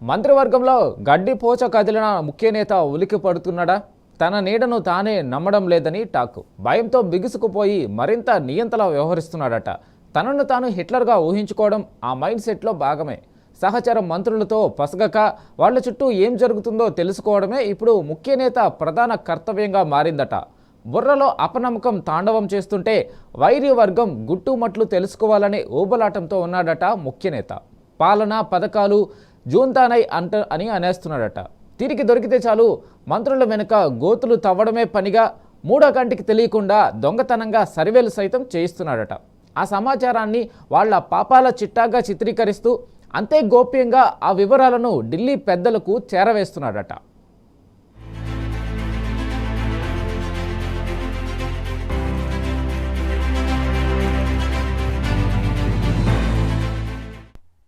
మంత్రివర్గంలో గడ్డిపోచ కదిలిన ముఖ్య నేత ఉలికి పడుతున్నాడా? తన నీడను తానే నమ్మడం లేదని టాక్. భయంతో బిగుసుకుపోయి మరింత నియంతలా వ్యవహరిస్తున్నాడట. తనను తాను హిట్లర్గా ఊహించుకోవడం ఆ మైండ్ సెట్లో భాగమే. సహచర మంత్రులతో పసగక వాళ్ల చుట్టూ ఏం జరుగుతుందో తెలుసుకోవడమే ఇప్పుడు ముఖ్య నేత ప్రధాన కర్తవ్యంగా మారిందట. బుర్రలో అపనమ్మకం తాండవం చేస్తుంటే వైరి వర్గం గుట్టుమట్లు తెలుసుకోవాలనే ఊబలాటంతో ఉన్నాడట ముఖ్య నేత. పాలన పథకాలు జూన్తానై అని అనేస్తున్నాడట. తిరిగి దొరికితే చాలు మంత్రుల వెనుక గోతులు తవ్వడమే పనిగా మూడో కంటికి తెలియకుండా దొంగతనంగా సర్వేలు సైతం చేయిస్తున్నాడట. ఆ సమాచారాన్ని వాళ్ళ పాపాల చిట్టాగా చిత్రీకరిస్తూ అంతే గోప్యంగా ఆ వివరాలను ఢిల్లీ పెద్దలకు చేరవేస్తున్నాడట.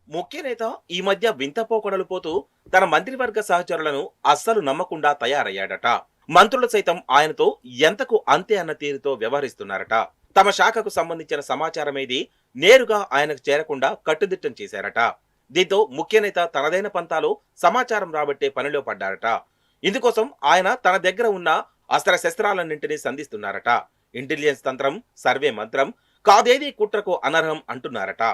ముఖ్య నేత ఈ మధ్య వింత పోకడలు పోతూ తన మంత్రివర్గ సహచరులను అస్సలు నమ్మకుండా తయారయ్యాడట. మంత్రులు సైతం ఆయనతో ఎంతకు అంతే అన్న తీరుతో వ్యవహరిస్తున్నారట. తమ శాఖకు సంబంధించిన సమాచారమేది నేరుగా ఆయనకు చేరకుండా కట్టుదిట్టం చేశారట. దీంతో ముఖ్య నేత తనదైన పంతాలో సమాచారం రాబట్టే పనిలో పడ్డారట. ఇందుకోసం ఆయన తన దగ్గర ఉన్న అస్త్రశస్త్రాలన్నింటినీ సంధిస్తున్నారట. ఇంటెలిజెన్స్ తంత్రం, సర్వే మంత్రం కాదేదీ కుట్రకు అనర్హం అంటున్నారట.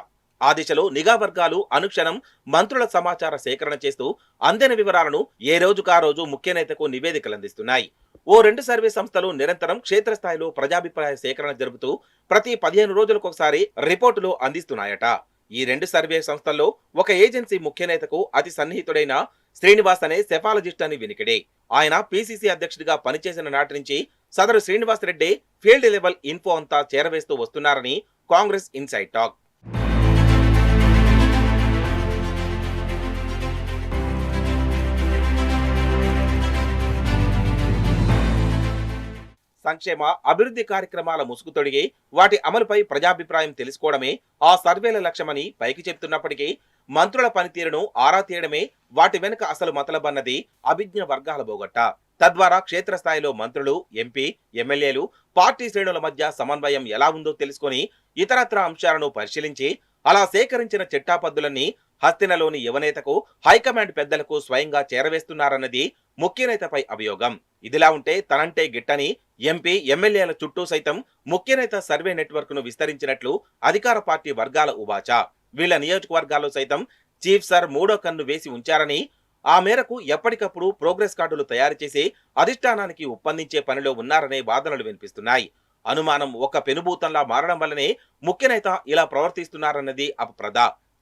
ఆ దిశలో నిఘా వర్గాలు అనుక్షణం మంత్రుల సమాచార సేకరణ చేస్తూ అందిన వివరాలను ఏ రోజుకా రోజు ముఖ్య నేతకు నివేదికలు అందిస్తున్నాయి. ఓ 2 సర్వే సంస్థలు నిరంతరం క్షేత్రస్థాయిలో ప్రజాభిప్రాయ సేకరణ జరుపుతూ ప్రతి 15 రోజులకొకసారి రిపోర్టులు అందిస్తున్నాయట. ఈ 2 సర్వే సంస్థల్లో ఒక ఏజెన్సీ ముఖ్య నేతకు అతి సన్నిహితుడైన శ్రీనివాస్ అనే సెఫాలజిస్ట్ అని వినికిడే. ఆయన పిసిసి అధ్యక్షుడిగా పనిచేసిన నాటి నుంచి సదరు Srinivas Reddy field level info అంతా చేరవేస్తూ వస్తున్నారని కాంగ్రెస్ ఇన్సైడ్ టాక్. సంక్షేమ అభివృద్ధి కార్యక్రమాల ముసుగు తొడిగి వాటి అమలుపై ప్రజాభిప్రాయం తెలుసుకోవడమే ఆ సర్వేల లక్ష్యమని పైకి చెప్తున్నప్పటికీ మంత్రుల పనితీరును ఆరా తీయడమే వాటి వెనుక అసలు మతలబన్నది అభిజ్ఞ వర్గాల బోగట్ట. తద్వారా క్షేత్రస్థాయిలో మంత్రులు, ఎంపీ, ఎమ్మెల్యేలు, పార్టీ శ్రేణుల మధ్య సమన్వయం ఎలా ఉందో తెలుసుకొని ఇతరత్ర అంశాలను పరిశీలించి అలా సేకరించిన చిట్టాపద్దులన్నీ హస్తినలోని యువనేతకు, హైకమాండ్ పెద్దలకు స్వయంగా చేరవేస్తున్నారన్నది ముఖ్య నేతపై అభియోగం. ఇదిలా ఉంటే తనంటే గిట్టని ఎంపీ, ఎమ్మెల్యేల చుట్టూ సైతం ముఖ్య నేత సర్వే నెట్వర్క్ ను విస్తరించినట్లు అధికార పార్టీ వర్గాల ఉవాచ. వీళ్ల నియోజకవర్గాల్లో సైతం చీఫ్ సర్ మూడో కన్ను వేసి ఉంచారని, ఆ మేరకు ఎప్పటికప్పుడు ప్రోగ్రెస్ కార్డులు తయారు చేసి అధిష్టానానికి ఒప్పందించే పనిలో ఉన్నారనే వాదనలు వినిపిస్తున్నాయి. అనుమానం ఒక పెనుభూతంలా మారడం వల్లనే ముఖ్య నేత ఇలా ప్రవర్తిస్తున్నారన్నది అపప్రద.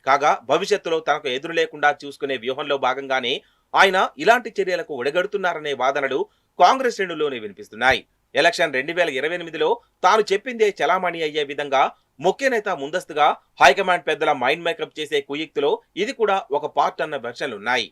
కాగా భవిష్యత్తులో తనకు ఎదురు లేకుండా చూసుకునే వ్యూహంలో భాగంగానే ఆయన ఇలాంటి చర్యలకు ఒడగడుతున్నారనే వాదనలు కాంగ్రెస్ శ్రేణుల్లోనే వినిపిస్తున్నాయి. ఎలక్షన్ 2028లో తాను చెప్పిందే చలామణి అయ్యే విధంగా ముఖ్య నేత ముందస్తుగా హైకమాండ్ పెద్దల మైండ్ మేకప్ చేసే కుయుక్తిలో ఇది కూడా ఒక పార్ట్ అన్న వెర్షన్లున్నాయి.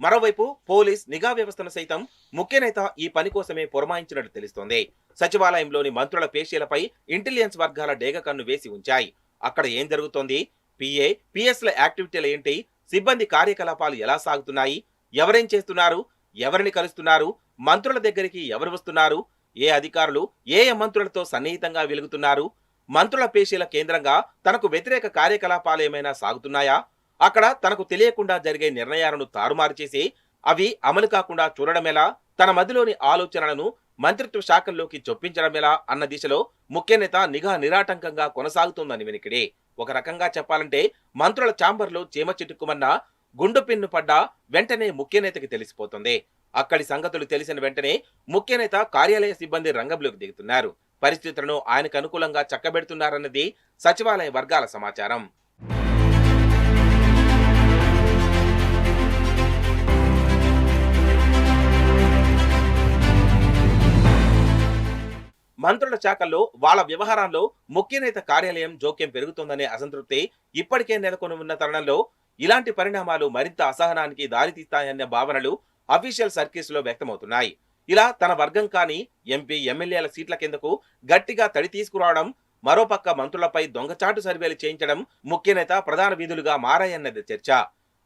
మరోవైపు పోలీస్, నిఘా వ్యవస్థను సైతం ముఖ్య నేత ఈ పని కోసమే పురమాయించినట్టు తెలుస్తోంది. సచివాలయంలోని మంత్రుల పేషీలపై ఇంటెలిజెన్స్ వర్గాల డేగ కన్ను వేసి ఉంచాయి. అక్కడ ఏం జరుగుతోంది, పిఏ, పిఎస్ల యాక్టివిటీలు ఏంటి, సిబ్బంది కార్యకలాపాలు ఎలా సాగుతున్నాయి, ఎవరేం చేస్తున్నారు, ఎవరిని కలుస్తున్నారు, మంత్రుల దగ్గరికి ఎవరు వస్తున్నారు, ఏ అధికారులు ఏ మంత్రులతో సన్నిహితంగా వెలుగుతున్నారు, మంత్రుల పేషీల కేంద్రంగా తనకు వ్యతిరేక కార్యకలాపాలు ఏమైనా సాగుతున్నాయా, అక్కడ తనకు తెలియకుండా జరిగే నిర్ణయాలను తారుమారు చేసి అవి అమలు కాకుండా చూడడమెలా, తన మధ్యలోని ఆలోచనలను మంత్రిత్వ శాఖల్లోకి చొప్పించడమెలా అన్న దిశలో ముఖ్య నేత నిఘా నిరాటంకంగా కొనసాగుతోందని వినికిడి. ఒక రకంగా చెప్పాలంటే మంత్రుల ఛాంబర్లో చీమ చిటుక్కుమన్నా గుండు పిన్ను పడ్డా వెంటనే ముఖ్య నేతకి తెలిసిపోతుంది. అక్కడి సంగతులు తెలిసిన వెంటనే ముఖ్య నేత కార్యాలయ సిబ్బంది రంగంలోకి దిగుతున్నారు. పరిస్థితులను ఆయనకు అనుకూలంగా చక్కబెడుతున్నారన్నది సచివాలయ వర్గాల సమాచారం. మంత్రుల శాఖల్లో వాళ్ళ వ్యవహారాల్లో ముఖ్య నేత కార్యాలయం జోక్యం పెరుగుతోందనే అసంతృప్తి ఇప్పటికే నెలకొని ఉన్న తరుణంలో ఇలాంటి పరిణామాలు మరింత అసహనానికి దారితీస్తాయన్న భావనలు అఫీషియల్ సర్కిల్స్ లో వ్యక్తమవుతున్నాయి. ఇలా తన వర్గం కాని ఎంపీ, ఎమ్మెల్యేల సీట్ల కిందకు గట్టిగా తడి తీసుకురావడం, మరోపక్క మంత్రులపై దొంగచాటు సర్వేలు చేయించడం ముఖ్య నేత ప్రధాన విధులుగా మారాయన్నది చర్చ.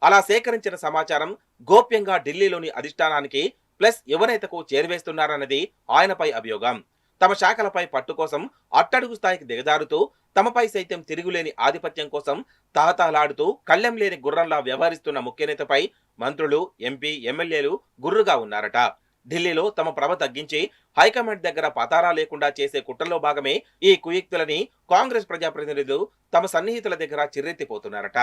అలా సేకరించిన సమాచారం గోప్యంగా ఢిల్లీలోని అధిష్టానానికి ప్లస్ యువనేతకు చేరువేస్తున్నారన్నది ఆయనపై అభియోగం. తమ శాఖలపై పట్టు కోసం అట్టడుగు స్థాయికి దిగజారుతూ తమపై సైతం తిరుగులేని ఆధిపత్యం కోసం తహతహలాడుతూ కళ్ళెం లేని గుర్రంలా వ్యవహరిస్తున్న ముఖ్యనేతపై మంత్రులు, ఎంపీ, ఎమ్మెల్యేలు గుర్రుగా ఉన్నారట. ఢిల్లీలో తమ ప్రభ తగ్గించి హైకమాండ్ దగ్గర పతారా లేకుండా చేసే కుట్రలో భాగమే ఈ కుయుక్తులని కాంగ్రెస్ ప్రజాప్రతినిధులు తమ సన్నిహితుల దగ్గర చిర్రెత్తిపోతున్నారట.